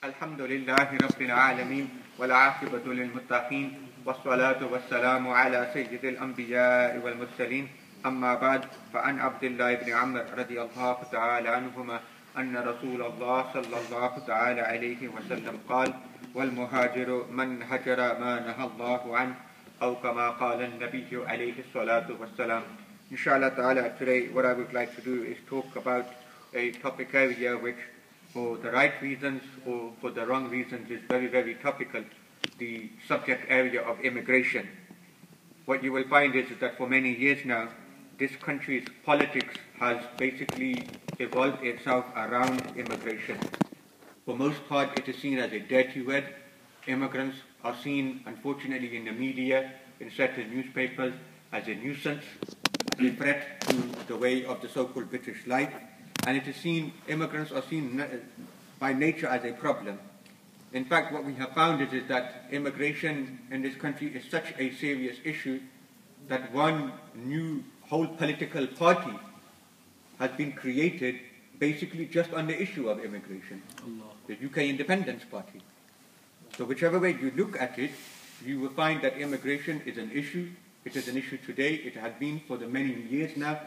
الحمد لله رب العالمين والعاقبة للمتقين والصلاة والسلام على سيد الأنبياء والمرسلين أما بعد فعن عبد الله بن عمرو رضي الله تعالى عنهما أن رسول الله صلى الله تعالى عليه وسلم قال والمهاجر من هجر ما نهى الله عنه أو كما قال النبي عليه الصلاة والسلام. Inshallah ta'ala, today what I would like to do is talk about a topic area which for the right reasons or for the wrong reasons is very, very topical, the subject area of immigration. What you will find is that for many years now, this country's politics has basically evolved itself around immigration. For most part, it is seen as a dirty word. Immigrants are seen, unfortunately, in the media, in certain newspapers, as a nuisance, as a threat to the way of the so-called British life. And it is seen, immigrants are seen by nature as a problem. In fact, what we have found is that immigration in this country is such a serious issue that one new whole political party has been created basically just on the issue of immigration, the UK Independence Party. So whichever way you look at it, you will find that immigration is an issue. It is an issue today. It has been for the many years now.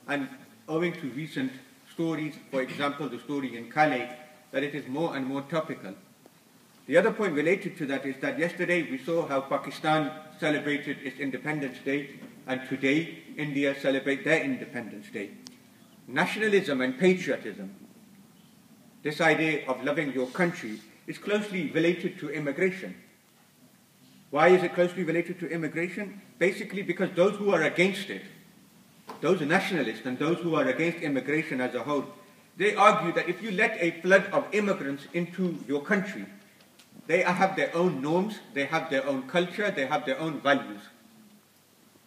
And owing to recent stories, for example, the story in Calais, that it is more and more topical. The other point related to that is that yesterday we saw how Pakistan celebrated its Independence Day, and today India celebrates their Independence Day. Nationalism and patriotism, this idea of loving your country, is closely related to immigration. Why is it closely related to immigration? Basically because those who are against it, those nationalists and those who are against immigration as a whole, they argue that if you let a flood of immigrants into your country, they have their own norms, they have their own culture, they have their own values.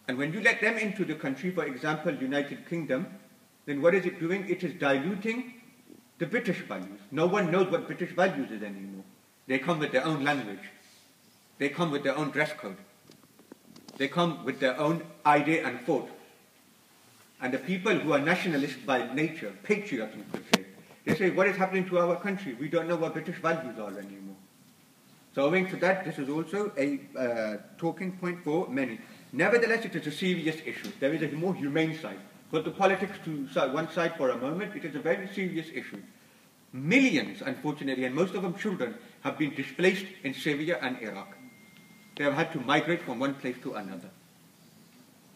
And when you let them into the country, for example, United Kingdom, then what is it doing? It is diluting the British values. No one knows what British values is anymore. They come with their own language. They come with their own dress code. They come with their own idea and thought. And the people who are nationalists by nature, patriots you could say, they say, what is happening to our country? We don't know what British values are anymore. So owing to that, this is also a talking point for many. Nevertheless, it is a serious issue. There is a more humane side. Put the politics to one side for a moment, it is a very serious issue. Millions, unfortunately, and most of them children, have been displaced in Syria and Iraq. They have had to migrate from one place to another.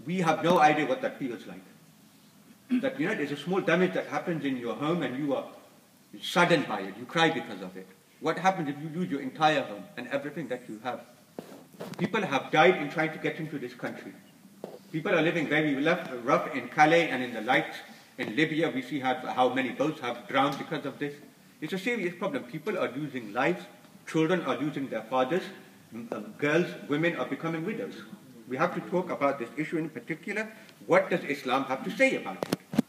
We have no idea what that feels like. That, there's a small damage that happens in your home and you are saddened by it, you cry because of it. What happens if you lose your entire home and everything that you have? People have died in trying to get into this country. People are living very rough in Calais and in the lights. In Libya, we see how many boats have drowned because of this. It's a serious problem. People are losing lives. Children are losing their fathers. Girls, women are becoming widows. We have to talk about this issue in particular. What does Islam have to say about it?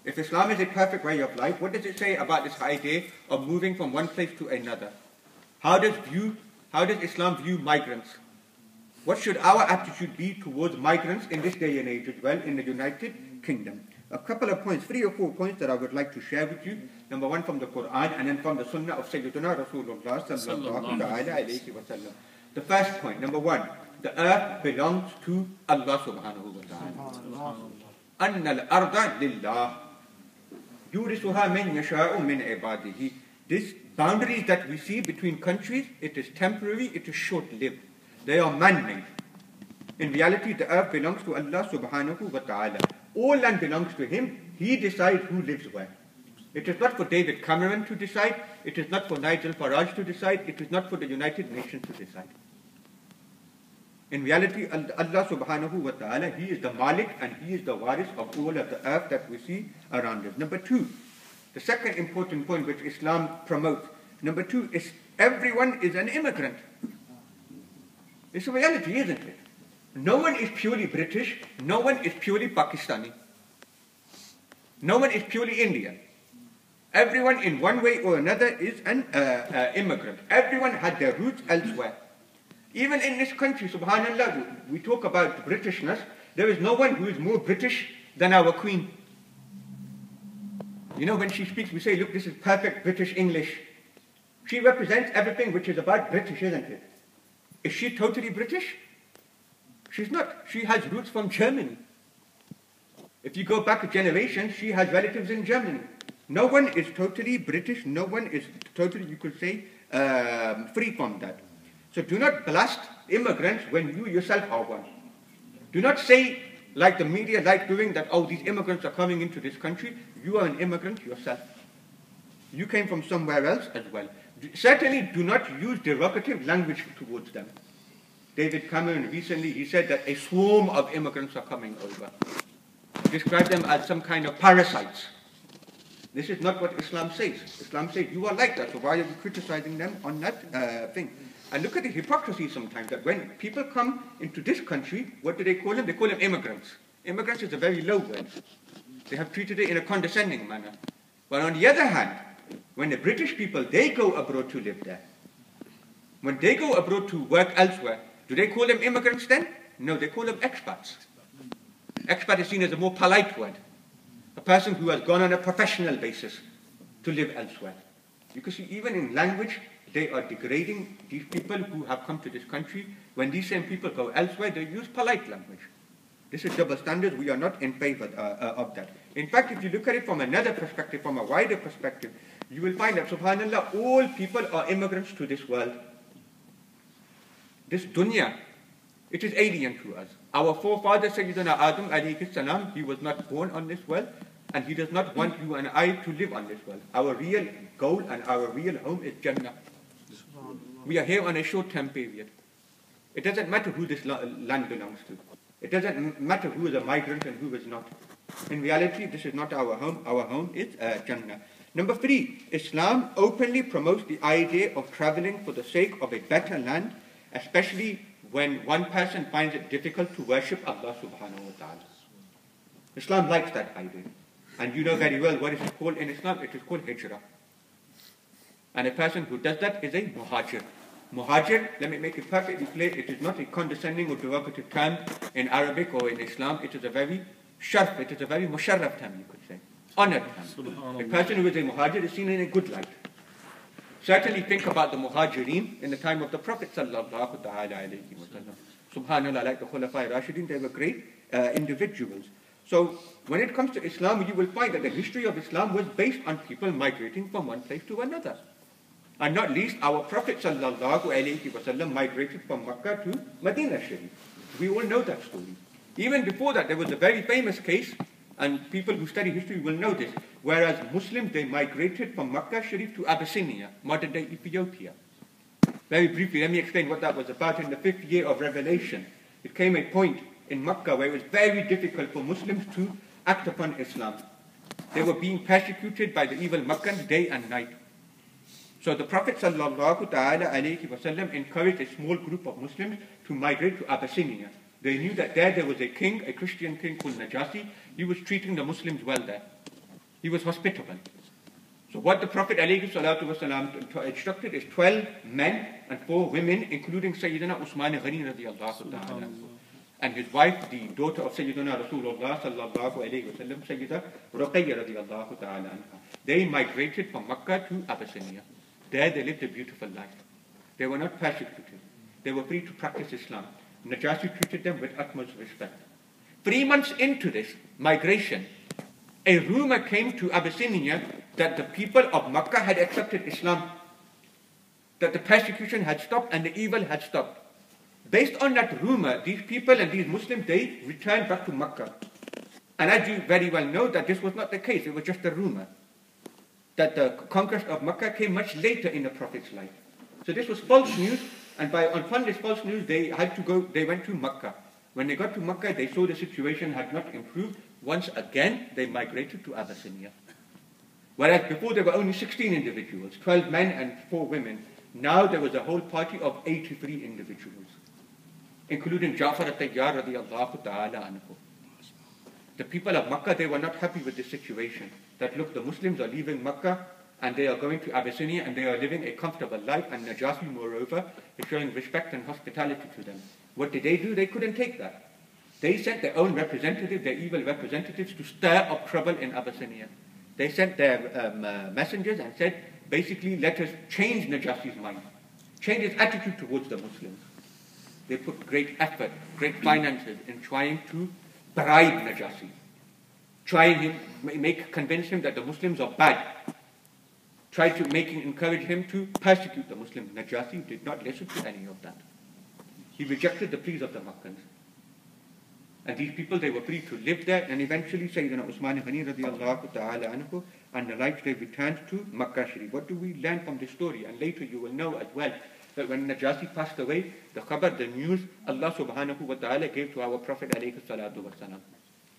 If Islam is a perfect way of life, what does it say about this idea of moving from one place to another? How does Islam view migrants? What should our attitude be towards migrants in this day and age as well in the United Kingdom? A couple of points, 3 or 4 points that I would like to share with you. Number one from the Quran and then from the Sunnah of Sayyidina Rasulullah sallallahu alayhi wa sallam. The first point, number one, the earth belongs to Allah subhanahu wa ta'ala. Anna al-arda lillah. Yurisuha man yasha'u min ibadihi. These boundaries that we see between countries, it is temporary, it is short-lived. They are man-made. In reality, the earth belongs to Allah subhanahu wa ta'ala. All land belongs to Him. He decides who lives where. It is not for David Cameron to decide. It is not for Nigel Farage to decide. It is not for the United Nations to decide. In reality, Allah subhanahu wa ta'ala, He is the Malik and He is the Waris of all of the earth that we see around us. Number two, the second important point which Islam promotes. Number two is everyone is an immigrant. It's a reality, isn't it? No one is purely British. No one is purely Pakistani. No one is purely Indian. Everyone in one way or another is an immigrant. Everyone had their roots elsewhere. Even in this country, subhanallah, we talk about Britishness. There is no one who is more British than our Queen. When she speaks, we say, look, this is perfect British English. She represents everything which is about British, isn't it? Is she totally British? She's not. She has roots from Germany. If you go back a generation, she has relatives in Germany. No one is totally British. No one is totally, you could say, free from that. So do not blast immigrants when you yourself are one. Do not say, like the media like doing, that, oh, these immigrants are coming into this country. You are an immigrant yourself. You came from somewhere else as well. Certainly do not use derogative language towards them. David Cameron recently, he said that a swarm of immigrants are coming over. Describe them as some kind of parasites. This is not what Islam says. Islam says you are like that, so why are you criticizing them on that thing? And look at the hypocrisy sometimes, that when people come into this country, what do they call them? They call them immigrants. Immigrants is a very low word. They have treated it in a condescending manner. But on the other hand, when the British people, they go abroad to live there, when they go abroad to work elsewhere, do they call them immigrants then? No, they call them expats. Expat is seen as a more polite word. A person who has gone on a professional basis to live elsewhere. You can see even in language, they are degrading these people who have come to this country. When these same people go elsewhere, they use polite language. This is double standards. We are not in favor of that. In fact, if you look at it from another perspective, from a wider perspective, you will find that, subhanAllah, all people are immigrants to this world. This dunya, it is alien to us. Our forefather, Sayyidina Adam, alayhi salam, he was not born on this world, and he does not want you and I to live on this world. Our real goal and our real home is Jannah. We are here on a short-term period. It doesn't matter who this land belongs to. It doesn't matter who is a migrant and who is not. In reality, this is not our home. Our home is Jannah. Number 3, Islam openly promotes the idea of traveling for the sake of a better land, especially when one person finds it difficult to worship Allah subhanahu wa ta'ala. Islam likes that idea. And you know very well what is it called in Islam? It is called hijrah. And a person who does that is a muhajir. Muhajir, let me make it perfectly clear, it is not a condescending or derogative term in Arabic or in Islam. It is a very sharf, it is a very musharraf term, you could say. Honored term. A person who is a muhajir is seen in a good light. Certainly think about the muhajirin in the time of the Prophet sallallahu ta'ala alayhi wa sallam. Subhanallah, like the Khulafai Rashidin, they were great individuals. So when it comes to Islam, you will find that the history of Islam was based on people migrating from one place to another. And not least, our Prophet sallallahu alayhi wa sallam migrated from Makkah to Medina Sharif. We all know that story. Even before that, there was a very famous case, and people who study history will know this, whereas Muslims, they migrated from Makkah Sharif to Abyssinia, modern-day Ethiopia. Very briefly, let me explain what that was about. In the 5th year of revelation, it came a point in Makkah where it was very difficult for Muslims to act upon Islam. They were being persecuted by the evil Makkans day and night. So the Prophet sallallahu ta'ala alayhi wa sallam encouraged a small group of Muslims to migrate to Abyssinia. They knew that there was a king, a Christian king called Najasi. He was treating the Muslims well there. He was hospitable. So what the Prophet alayhi salatu wasalam instructed is 12 men and 4 women, including Sayyidina Usman Ghani radiyallahu ta'ala, and his wife, the daughter of Sayyidina Rasulullah sallallahu alayhi wa sallam, Sayyida Ruqayya radiyallahu ta'ala anha. They migrated from Makkah to Abyssinia. There they lived a beautiful life. They were not persecuted. They were free to practice Islam. Najasi treated them with utmost respect. 3 months into this migration, a rumor came to Abyssinia that the people of Makkah had accepted Islam, that the persecution had stopped and the evil had stopped. Based on that rumor, these people and these Muslims, they returned back to Makkah. And as you very well know, that this was not the case. It was just a rumor. That the conquest of Makkah came much later in the Prophet's life. So this was false news, and upon this false news, they went to Makkah. When they got to Makkah, they saw the situation had not improved. Once again, they migrated to Abyssinia. Whereas before there were only 16 individuals, 12 men and 4 women. Now there was a whole party of 83 individuals, including Ja'far al-Tayyar radiyallahu ta'ala anhu. The people of Makkah, they were not happy with this situation. That look, the Muslims are leaving Makkah and they are going to Abyssinia and they are living a comfortable life, and Najasi, moreover, is showing respect and hospitality to them. What did they do? They couldn't take that. They sent their own representatives, their evil representatives, to stir up trouble in Abyssinia. They sent their messengers and said, basically let us change Najashi's mind, change his attitude towards the Muslims. They put great effort, great finances in trying to bribe Najashi, convince him that the Muslims are bad, tried to encourage him to persecute the Muslims. Najashi did not listen to any of that. He rejected the pleas of the Makkans. And these people, they were free to live there, and eventually Sayyidina Usman Ghani radiallahu ta'ala anhu and the like, they returned to Makkah Sharif. What do we learn from this story? And later you will know as well that when Najashi passed away, the khabar, the news, Allah subhanahu wa ta'ala gave to our Prophet alayhi salatu wa salam.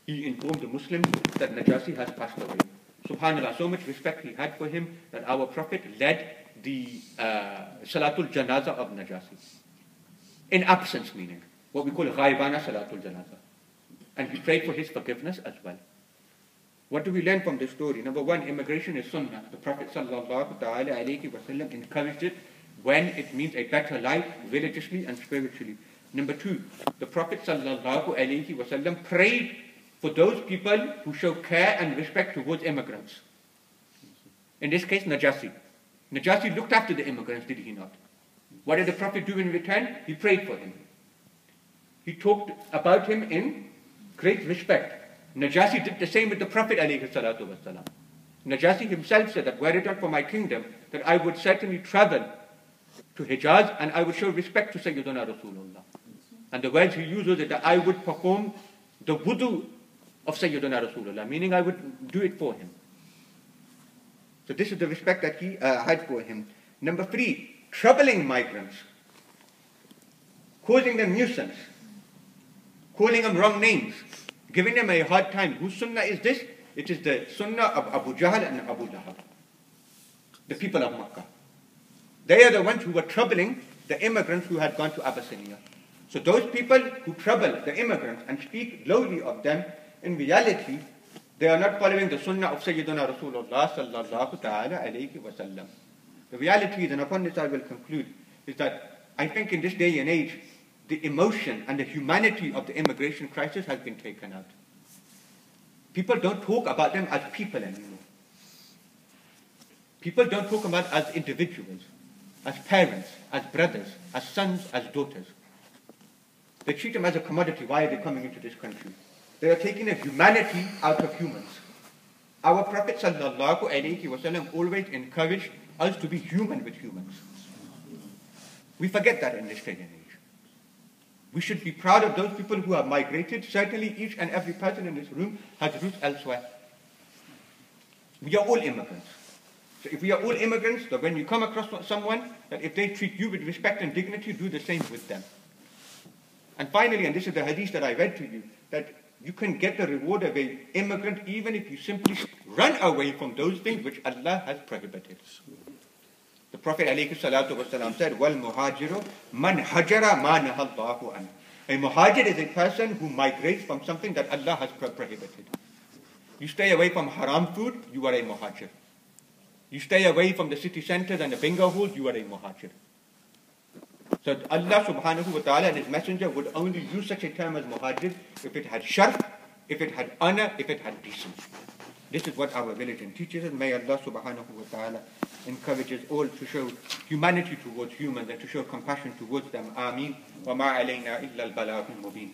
He informed the Muslims that Najashi has passed away. Subhanallah, so much respect he had for him that our Prophet led the Salatul Janaza of Najashi. In absence, meaning what we call ghaibana Salatul Janaza. And he prayed for his forgiveness as well. What do we learn from this story? Number one, immigration is sunnah. The Prophet sallallahu ta'ala alayhi wa sallam encouraged it when it means a better life, religiously and spiritually. Number two, the Prophet sallallahu alayhi wa sallam prayed for those people who show care and respect towards immigrants. In this case, Najashi. Najashi looked after the immigrants, did he not? What did the Prophet do in return? He prayed for him. He talked about him in great respect. Najashi did the same with the Prophet alayhi salatu wasalam. Najashi himself said that were it not for my kingdom, that I would certainly travel to Hijaz and I would show respect to Sayyiduna Rasulullah. And the words he used was that I would perform the wudu of Sayyiduna Rasulullah, meaning I would do it for him. So this is the respect that he had for him. Number three, troubling migrants, causing them nuisance, calling them wrong names, giving them a hard time. Whose sunnah is this? It is the sunnah of Abu Jahl and Abu Lahab, the people of Makkah. They are the ones who were troubling the immigrants who had gone to Abyssinia. So those people who trouble the immigrants and speak lowly of them, in reality, they are not following the sunnah of Sayyidina Rasulullah sallallahu ta'ala alayhi wa sallam. The reality is, and upon this I will conclude, is that I think in this day and age, the emotion and the humanity of the immigration crisis has been taken out. People don't talk about them as people anymore. People don't talk about them as individuals, as parents, as brothers, as sons, as daughters. They treat them as a commodity. Why are they coming into this country? They are taking a humanity out of humans. Our Prophet sallallahu alayhi wa sallam always encouraged us to be human with humans. We forget that in this day and age. We should be proud of those people who have migrated. Certainly each and every person in this room has roots elsewhere. We are all immigrants. So if we are all immigrants, then when you come across someone, that if they treat you with respect and dignity, do the same with them. And finally, and this is the hadith that I read to you, that you can get the reward of an immigrant even if you simply run away from those things which Allah has prohibited. The Prophet ﷺ said, وَالْمُهَاجِرُ مَنْ هَجَرَ مَا نَهَى اللَّهُ عَنْهُ. A muhajir is a person who migrates from something that Allah has prohibited. You stay away from haram food, you are a muhajir. You stay away from the city centers and the bingo halls, you are a muhajir. So Allah subhanahu wa ta'ala and His Messenger would only use such a term as muhajir if it had sharf, if it had honor, if it had decency. This is what our religion teaches, and may Allah subhanahu wa ta'ala encourage us all to show humanity towards humans and to show compassion towards them. Ameen. Wa ma alayna illa al-balagh al-mubin.